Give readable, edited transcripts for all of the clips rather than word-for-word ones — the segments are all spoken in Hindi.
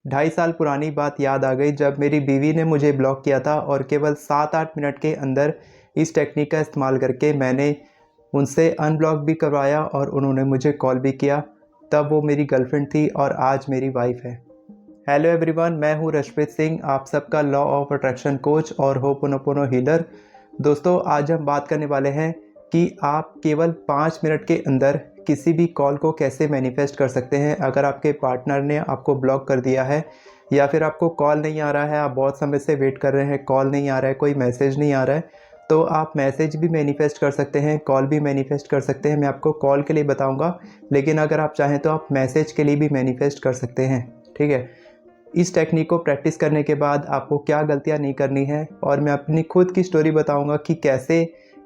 2.5 साल पुरानी बात याद आ गई जब मेरी बीवी ने मुझे ब्लॉक किया था और केवल 7-8 मिनट के अंदर इस टेक्निक का इस्तेमाल करके मैंने उनसे अनब्लॉक भी करवाया और उन्होंने मुझे कॉल भी किया। तब वो मेरी गर्लफ्रेंड थी और आज मेरी वाइफ है। हेलो एवरीवन, मैं हूँ रशप्रीत सिंह, आप सबका लॉ ऑफ अट्रैक्शन कोच और होपोनोपोनो हीलर। दोस्तों, आज हम बात करने वाले हैं कि आप केवल 5 मिनट के अंदर किसी भी कॉल को कैसे मैनिफेस्ट कर सकते हैं। अगर आपके पार्टनर ने आपको ब्लॉक कर दिया है या फिर आपको कॉल नहीं आ रहा है, आप बहुत समय से वेट कर रहे हैं, कॉल नहीं आ रहा है, कोई मैसेज नहीं आ रहा है, तो आप मैसेज भी मैनिफेस्ट कर सकते हैं, कॉल भी मैनिफेस्ट कर सकते हैं। मैं आपको कॉल के लिए बताऊंगा, लेकिन अगर आप चाहें तो आप मैसेज के लिए भी मैनिफेस्ट कर सकते हैं। ठीक है, इस टेक्निक को प्रैक्टिस करने के बाद आपको क्या गलतियां नहीं करनी है और मैं अपनी खुद की स्टोरी बताऊंगा कि कैसे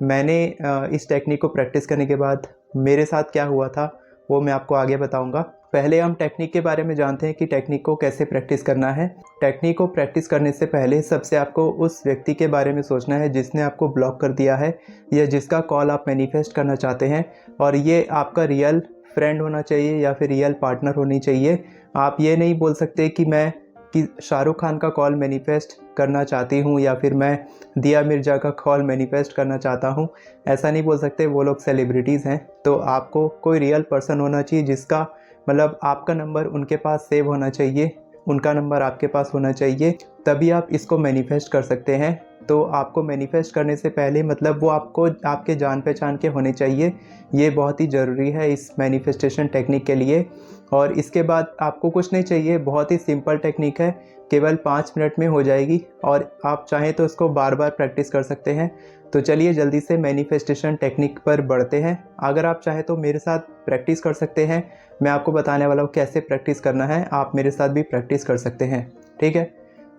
मैंने इस टेक्निक को प्रैक्टिस करने के बाद मेरे साथ क्या हुआ था, वो मैं आपको आगे बताऊंगा। पहले हम टेक्निक के बारे में जानते हैं कि टेक्निक को कैसे प्रैक्टिस करना है। टेक्निक को प्रैक्टिस करने से पहले सबसे आपको उस व्यक्ति के बारे में सोचना है जिसने आपको ब्लॉक कर दिया है या जिसका कॉल आप मैनिफेस्ट करना चाहते हैं, और ये आपका रियल फ्रेंड होना चाहिए या फिर रियल पार्टनर होनी चाहिए। आप ये नहीं बोल सकते कि शाहरुख खान का कॉल मैनिफेस्ट करना चाहती हूँ या फिर मैं दिया मिर्जा का कॉल मैनिफेस्ट करना चाहता हूँ। ऐसा नहीं बोल सकते, वो लोग सेलिब्रिटीज़ हैं। तो आपको कोई रियल पर्सन होना चाहिए जिसका मतलब आपका नंबर उनके पास सेव होना चाहिए, उनका नंबर आपके पास होना चाहिए, तभी आप इसको मैनिफेस्ट कर सकते हैं। तो आपको मैनिफेस्ट करने से पहले मतलब वो आपको आपके जान पहचान के होने चाहिए। ये बहुत ही ज़रूरी है इस मैनिफेस्टेशन टेक्निक के लिए। और इसके बाद आपको कुछ नहीं चाहिए, बहुत ही सिंपल टेक्निक है, केवल 5 मिनट में हो जाएगी और आप चाहें तो इसको बार बार प्रैक्टिस कर सकते हैं। तो चलिए जल्दी से मैनिफेस्टेशन टेक्निक पर बढ़ते हैं। अगर आप चाहें तो मेरे साथ प्रैक्टिस कर सकते हैं, मैं आपको बताने वाला हूँ कैसे प्रैक्टिस करना है, आप मेरे साथ भी प्रैक्टिस कर सकते हैं। ठीक है,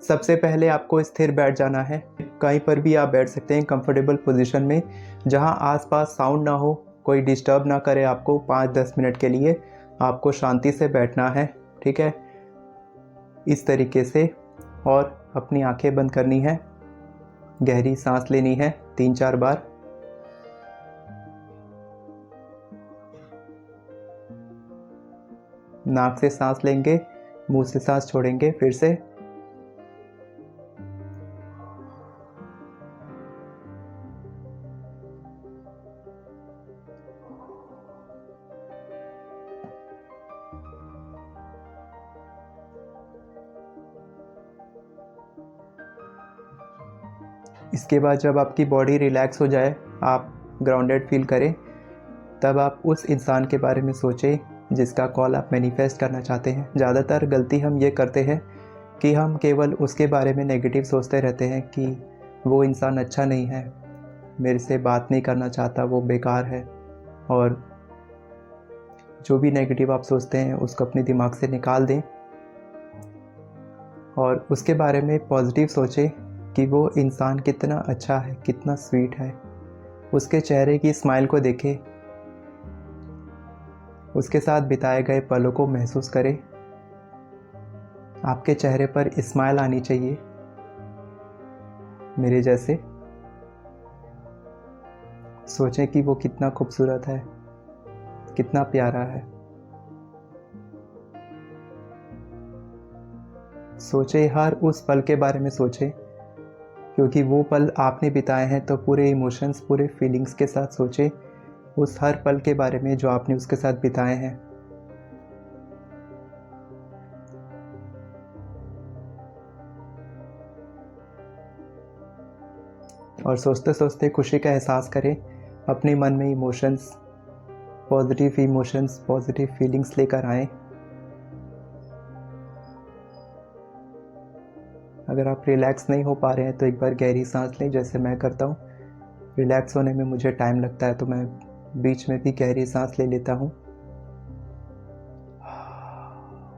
सबसे पहले आपको स्थिर बैठ जाना है। कहीं पर भी आप बैठ सकते हैं कंफर्टेबल पोजीशन में, जहां आसपास साउंड ना हो, कोई डिस्टर्ब ना करे आपको। 5-10 मिनट के लिए आपको शांति से बैठना है। ठीक है, इस तरीके से, और अपनी आंखें बंद करनी है। गहरी सांस लेनी है 3-4 बार। नाक से सांस लेंगे, मुंह से सांस छोड़ेंगे। फिर से इसके बाद जब आपकी बॉडी रिलैक्स हो जाए, आप ग्राउंडेड फील करें, तब आप उस इंसान के बारे में सोचें जिसका कॉल आप मैनिफेस्ट करना चाहते हैं। ज़्यादातर गलती हम ये करते हैं कि हम केवल उसके बारे में नेगेटिव सोचते रहते हैं कि वो इंसान अच्छा नहीं है, मेरे से बात नहीं करना चाहता, वो बेकार है। और जो भी नेगेटिव आप सोचते हैं उसको अपने दिमाग से निकाल दें और उसके बारे में पॉजिटिव सोचें कि वो इंसान कितना अच्छा है, कितना स्वीट है। उसके चेहरे की स्माइल को देखें, उसके साथ बिताए गए पलों को महसूस करें। आपके चेहरे पर स्माइल आनी चाहिए मेरे जैसे। सोचें कि वो कितना खूबसूरत है, कितना प्यारा है। सोचें, हर उस पल के बारे में सोचें, क्योंकि वो पल आपने बिताए हैं। तो पूरे इमोशंस, पूरे फीलिंग्स के साथ सोचें उस हर पल के बारे में जो आपने उसके साथ बिताए हैं। और सोचते सोचते खुशी का एहसास करें। अपने मन में इमोशंस, पॉजिटिव फीलिंग्स लेकर आएँ। अगर आप रिलैक्स नहीं हो पा रहे हैं तो एक बार गहरी सांस लें, जैसे मैं करता हूँ। रिलैक्स होने में मुझे टाइम लगता है तो मैं बीच में भी गहरी सांस ले लेता हूँ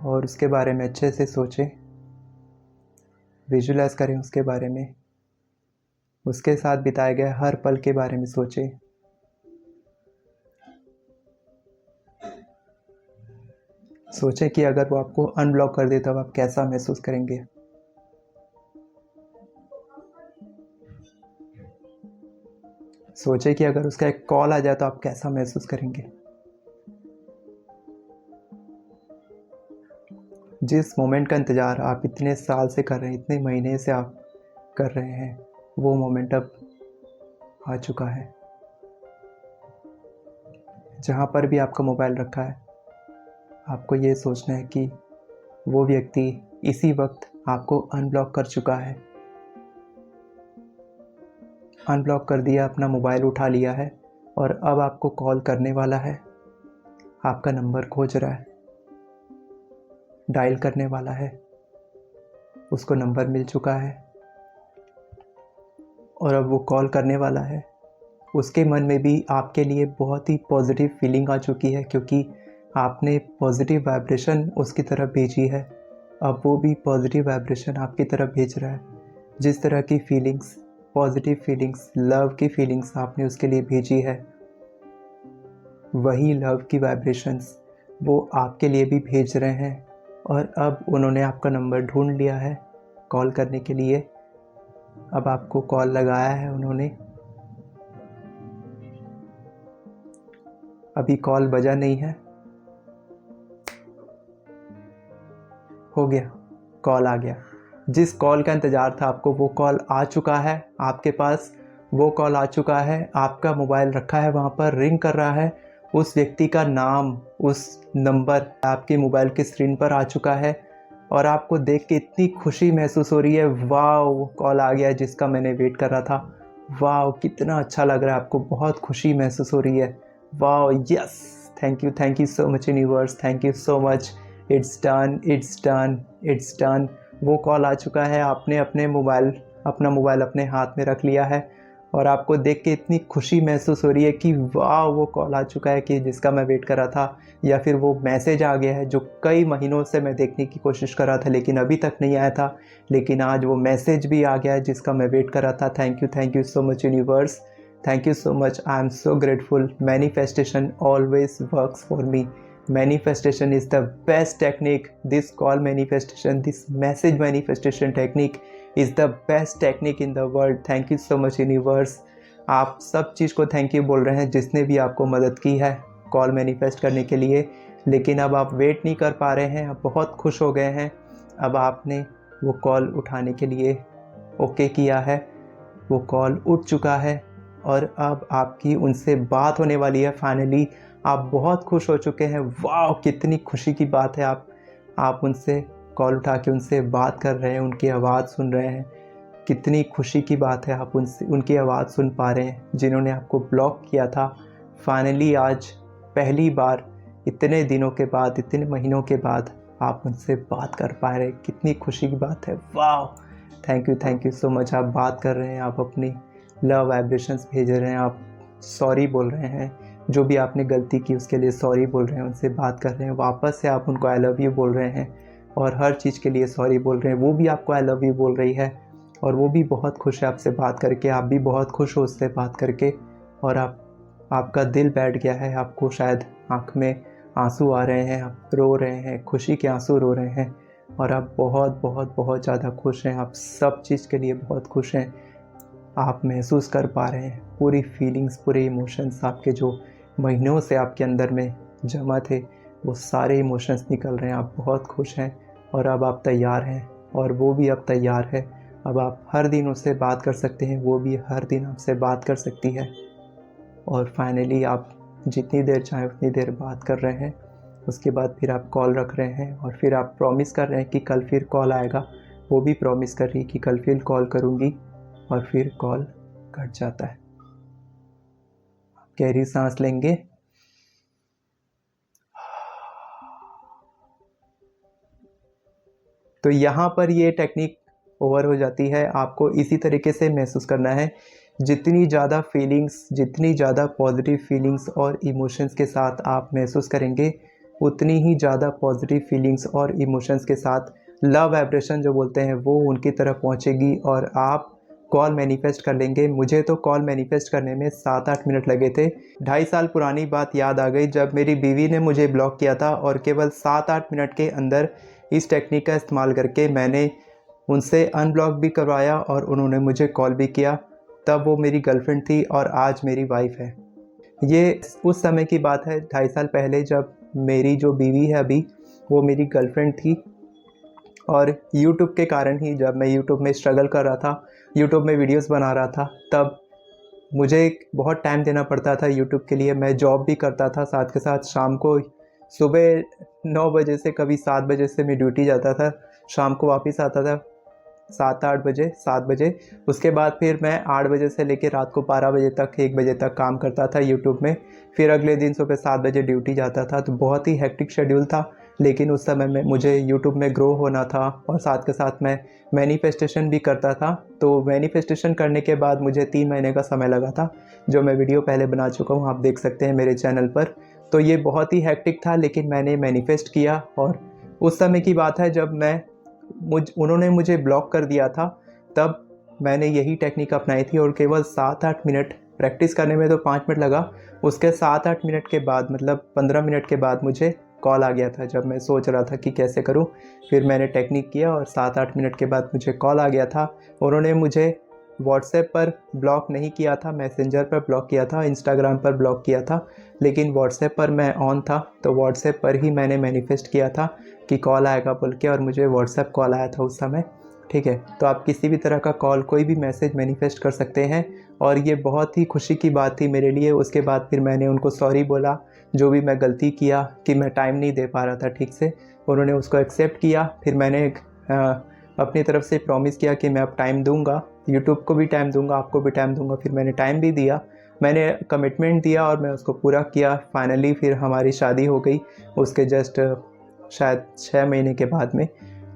और उसके बारे में अच्छे से सोचें, विजुलाइज करें उसके बारे में, उसके साथ बिताए गए हर पल के बारे में सोचें। सोचें कि अगर वो आपको अनब्लॉक कर दे तब आप कैसा महसूस करेंगे। सोचें कि अगर उसका एक कॉल आ जाए तो आप कैसा महसूस करेंगे। जिस मोमेंट का इंतज़ार आप इतने साल से कर रहे हैं, इतने महीने से आप कर रहे हैं, वो मोमेंट अब आ चुका है। जहाँ पर भी आपका मोबाइल रखा है, आपको ये सोचना है कि वो व्यक्ति इसी वक्त आपको अनब्लॉक कर चुका है। अनब्लॉक कर दिया, अपना मोबाइल उठा लिया है और अब आपको कॉल करने वाला है। आपका नंबर खोज रहा है, डायल करने वाला है, उसको नंबर मिल चुका है और अब वो कॉल करने वाला है। उसके मन में भी आपके लिए बहुत ही पॉजिटिव फीलिंग आ चुकी है, क्योंकि आपने पॉजिटिव वाइब्रेशन उसकी तरफ भेजी है। अब वो भी पॉजिटिव वाइब्रेशन आपकी तरफ भेज रहा है। जिस तरह की फीलिंग्स, पॉजिटिव फीलिंग्स, लव की फीलिंग्स आपने उसके लिए भेजी है, वही लव की वाइब्रेशंस वो आपके लिए भी भेज रहे हैं। और अब उन्होंने आपका नंबर ढूंढ लिया है कॉल करने के लिए। अब आपको कॉल लगाया है उन्होंने, अभी कॉल बजा नहीं है, हो गया, कॉल आ गया। जिस कॉल का इंतज़ार था आपको, वो कॉल आ चुका है आपके पास, वो कॉल आ चुका है। आपका मोबाइल रखा है वहाँ पर, रिंग कर रहा है, उस व्यक्ति का नाम, उस नंबर आपके मोबाइल की स्क्रीन पर आ चुका है और आपको देख के इतनी खुशी महसूस हो रही है। वाह, कॉल आ गया जिसका मैंने वेट कर रहा था। वाह, कितना अच्छा लग रहा है, आपको बहुत खुशी महसूस हो रही है। वाह, yes, thank you so much universe, thank you so much. It's done, it's done, it's done. वो कॉल आ चुका है, आपने अपना मोबाइल अपने हाथ में रख लिया है और आपको देख के इतनी खुशी महसूस हो रही है कि वाह, वो कॉल आ चुका है कि जिसका मैं वेट कर रहा था, या फिर वो मैसेज आ गया है जो कई महीनों से मैं देखने की कोशिश कर रहा था लेकिन अभी तक नहीं आया था, लेकिन आज वो मैसेज भी आ गया है जिसका मैं वेट कर रहा था। Thank you so much universe, thank you so much, I am so grateful. Manifestation always works for me. Manifestation is the best technique. This call manifestation, this message manifestation technique is the best technique in the world. Thank you so much universe. आप सब चीज़ को थैंक यू बोल रहे हैं जिसने भी आपको मदद की है कॉल मैनिफेस्ट करने के लिए। लेकिन अब आप वेट नहीं कर पा रहे हैं, अब बहुत खुश हो गए हैं। अब आपने वो कॉल उठाने के लिए ओके किया है, वो कॉल उठ चुका है और अब आपकी उनसे बात होने वाली है फाइनली। आप बहुत खुश हो चुके हैं। वाह, कितनी खुशी की बात है। आप उनसे कॉल उठा के उनसे बात कर रहे हैं, उनकी आवाज़ सुन रहे हैं। कितनी खुशी की बात है, आप उनकी आवाज़ सुन पा रहे हैं जिन्होंने आपको ब्लॉक किया था। फाइनली आज पहली बार इतने दिनों के बाद, इतने महीनों के बाद आप उनसे बात कर पा रहे हैं। कितनी खुशी की बात है। वाह, थैंक यू सो मच। आप बात कर रहे हैं, आप अपनी लव वाइब्रेशंस भेज रहे हैं, आप सॉरी बोल रहे हैं, जो भी आपने गलती की उसके लिए सॉरी बोल रहे हैं, उनसे बात कर रहे हैं। वापस से आप उनको आई लव यू बोल रहे हैं और हर चीज़ के लिए सॉरी बोल रहे हैं। वो भी आपको आई लव यू बोल रही है और वो भी बहुत खुश है आपसे बात करके। आप भी बहुत खुश हो उससे बात करके और आपका दिल बैठ गया है। आपको शायद आँख में आंसू आ रहे हैं, आप रो रहे हैं, खुशी के आंसू रो रहे हैं और आप बहुत बहुत बहुत ज़्यादा खुश हैं। आप सब चीज़ के लिए बहुत खुश हैं। आप महसूस कर पा रहे हैं पूरी फीलिंग्स, पूरे इमोशंस आपके जो महीनों से आपके अंदर में जमा थे, वो सारे इमोशंस निकल रहे हैं। आप बहुत खुश हैं और अब आप तैयार हैं और वो भी अब तैयार है। अब आप हर दिन उससे बात कर सकते हैं, वो भी हर दिन आपसे बात कर सकती है और फाइनली आप जितनी देर चाहें उतनी देर बात कर रहे हैं। उसके बाद फिर आप कॉल रख रहे हैं और फिर आप प्रॉमिस कर रहे हैं कि कल फिर कॉल आएगा। वो भी प्रॉमिस कर रही है कि कल फिर कॉल करूँगी और फिर कॉल कट जाता है। गहरी सांस लेंगे, तो यहाँ पर ये टेक्निक ओवर हो जाती है। आपको इसी तरीके से महसूस करना है। जितनी ज़्यादा फीलिंग्स, जितनी ज़्यादा पॉजिटिव फीलिंग्स और इमोशंस के साथ आप महसूस करेंगे, उतनी ही ज़्यादा पॉजिटिव फीलिंग्स और इमोशंस के साथ लव वाइब्रेशन जो बोलते हैं वो उनकी तरफ पहुँचेगी और आप कॉल मैनिफेस्ट कर लेंगे। मुझे तो कॉल मैनिफेस्ट करने में 7-8 मिनट लगे थे। 2.5 साल पुरानी बात याद आ गई जब मेरी बीवी ने मुझे ब्लॉक किया था और केवल 7-8 मिनट के अंदर इस टेक्निक का इस्तेमाल करके मैंने उनसे अनब्लॉक भी करवाया और उन्होंने मुझे कॉल भी किया। तब वो मेरी गर्लफ्रेंड थी और आज मेरी वाइफ है। ये उस समय की बात है, 2.5 साल पहले, जब मेरी जो बीवी है अभी, वो मेरी गर्लफ्रेंड थी और यूट्यूब के कारण ही जब मैं यूट्यूब में स्ट्रगल कर रहा था, यूट्यूब में वीडियोस बना रहा था, तब मुझे बहुत टाइम देना पड़ता था यूट्यूब के लिए। मैं जॉब भी करता था साथ के साथ। शाम को सुबह 9 बजे से कभी 7 बजे से मैं ड्यूटी जाता था, शाम को वापस आता था 7 बजे। उसके बाद फिर मैं 8 बजे से लेकर रात को 12 बजे तक 1 बजे तक काम करता था यूट्यूब में। फिर अगले दिन सुबह 7 बजे ड्यूटी जाता था। तो बहुत ही हेक्टिक शेड्यूल था, लेकिन उस समय में मुझे यूट्यूब में ग्रो होना था और साथ के साथ मैं मैनिफेस्टेशन भी करता था। तो मैनिफेस्टेशन करने के बाद मुझे 3 महीने का समय लगा था, जो मैं वीडियो पहले बना चुका हूँ, आप देख सकते हैं मेरे चैनल पर। तो ये बहुत ही हेक्टिक था, लेकिन मैंने मैनिफेस्ट किया। और उस समय की बात है जब उन्होंने मुझे ब्लॉक कर दिया था, तब मैंने यही टेक्निक अपनाई थी। और केवल 7-8 मिनट प्रैक्टिस करने में तो 5 मिनट लगा, उसके 7-8 मिनट के बाद, मतलब 15 मिनट के बाद मुझे कॉल आ गया था। जब मैं सोच रहा था कि कैसे करूं, फिर मैंने टेक्निक किया और 7-8 मिनट के बाद मुझे कॉल आ गया था। उन्होंने मुझे व्हाट्सएप पर ब्लॉक नहीं किया था, मैसेंजर पर ब्लॉक किया था, इंस्टाग्राम पर ब्लॉक किया था, लेकिन व्हाट्सएप पर मैं ऑन था। तो व्हाट्सएप पर ही मैंने मैनिफेस्ट किया था कि कॉल आएगा बोल के, और मुझे व्हाट्सएप कॉल आया था उस समय। ठीक है, तो आप किसी भी तरह का कॉल, कोई भी मैसेज मैनिफेस्ट कर सकते हैं। और ये बहुत ही खुशी की बात थी मेरे लिए। उसके बाद फिर मैंने उनको सॉरी बोला, जो भी मैं गलती किया कि मैं टाइम नहीं दे पा रहा था ठीक से। उन्होंने उसको एक्सेप्ट किया। फिर मैंने अपनी तरफ से प्रॉमिस किया कि मैं अब टाइम दूंगा, यूट्यूब को भी टाइम दूंगा, आपको भी टाइम दूंगा। फिर मैंने टाइम भी दिया, मैंने कमिटमेंट दिया और मैं उसको पूरा किया। फाइनली फिर हमारी शादी हो गई उसके जस्ट शायद 6 महीने के बाद में।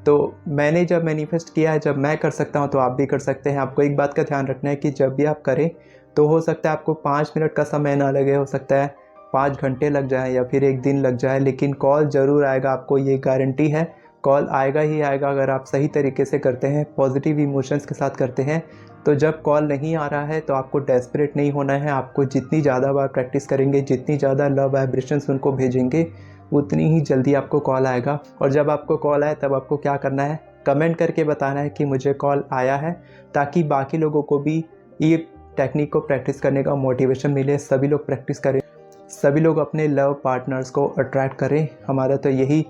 तो मैंने जब मैनिफेस्ट किया है, जब मैं कर सकता हूँ तो आप भी कर सकते हैं। आपको एक बात का ध्यान रखना है कि जब भी आप करें, तो हो सकता है आपको 5 मिनट का समय ना लगे, हो सकता है 5 घंटे लग जाए या फिर 1 दिन लग जाए, लेकिन कॉल ज़रूर आएगा। आपको ये गारंटी है, कॉल आएगा ही आएगा अगर आप सही तरीके से करते हैं, पॉजिटिव इमोशंस के साथ करते हैं। तो जब कॉल नहीं आ रहा है तो आपको डेस्परेट नहीं होना है। आपको जितनी ज़्यादा बार प्रैक्टिस करेंगे, जितनी ज़्यादा लव वाइब्रेशंस उनको भेजेंगे, उतनी ही जल्दी आपको कॉल आएगा। और जब आपको कॉल आए तब आपको क्या करना है, कमेंट करके बताना है कि मुझे कॉल आया है, ताकि बाकी लोगों को भी ये टेक्निक को प्रैक्टिस करने का मोटिवेशन मिले, सभी लोग प्रैक्टिस करें, सभी लोग अपने लव पार्टनर्स को अट्रैक्ट करें। हमारा तो यही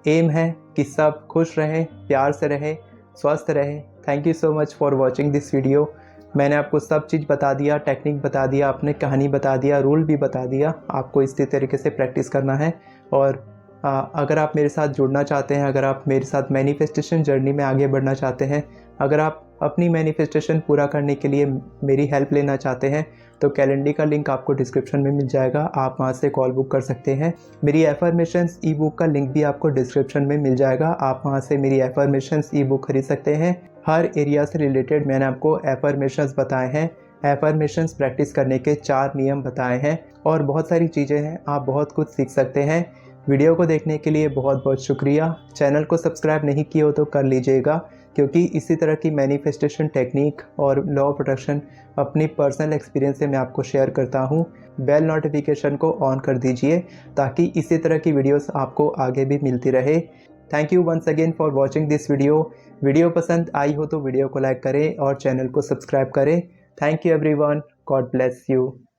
एम है कि सब खुश रहें, प्यार से रहें, स्वस्थ रहें। Thank you so much for watching this video. मैंने आपको सब चीज़ बता दिया, टेक्निक बता दिया, आपने कहानी बता दिया, रूल भी बता दिया। आपको इसी तरीके से प्रैक्टिस करना है। और अगर आप मेरे साथ जुड़ना चाहते हैं, अगर आप मेरे साथ मैनिफेस्टेशन जर्नी में आगे बढ़ना चाहते हैं, अगर आप अपनी मैनिफेस्टेशन पूरा करने के लिए मेरी हेल्प लेना चाहते हैं, तो कैलेंडर का लिंक आपको डिस्क्रिप्शन में मिल जाएगा, आप वहां से कॉल बुक कर सकते हैं। मेरी एफर्मेशंस ई बुक का लिंक भी आपको डिस्क्रिप्शन में मिल जाएगा, आप वहां से मेरी एफर्मेशंस ई बुक खरीद सकते हैं। हर एरिया से रिलेटेड मैंने आपको एफर्मेशंस बताए हैं, एफर्मेशंस प्रैक्टिस करने के 4 नियम बताए हैं, और बहुत सारी चीज़ें हैं, आप बहुत कुछ सीख सकते हैं। वीडियो को देखने के लिए बहुत बहुत शुक्रिया। चैनल को सब्सक्राइब नहीं किया हो तो कर लीजिएगा, क्योंकि इसी तरह की मैनिफेस्टेशन टेक्निक और लॉ ऑफ अट्रैक्शन अपनी पर्सनल एक्सपीरियंस से मैं आपको शेयर करता हूँ। बेल नोटिफिकेशन को ऑन कर दीजिए, ताकि इसी तरह की वीडियोस आपको आगे भी मिलती रहे। Thank you once again for watching this video. Video पसंद आई हो तो वीडियो को लाइक करें और चैनल को सब्सक्राइब करें। Thank you everyone, God bless you.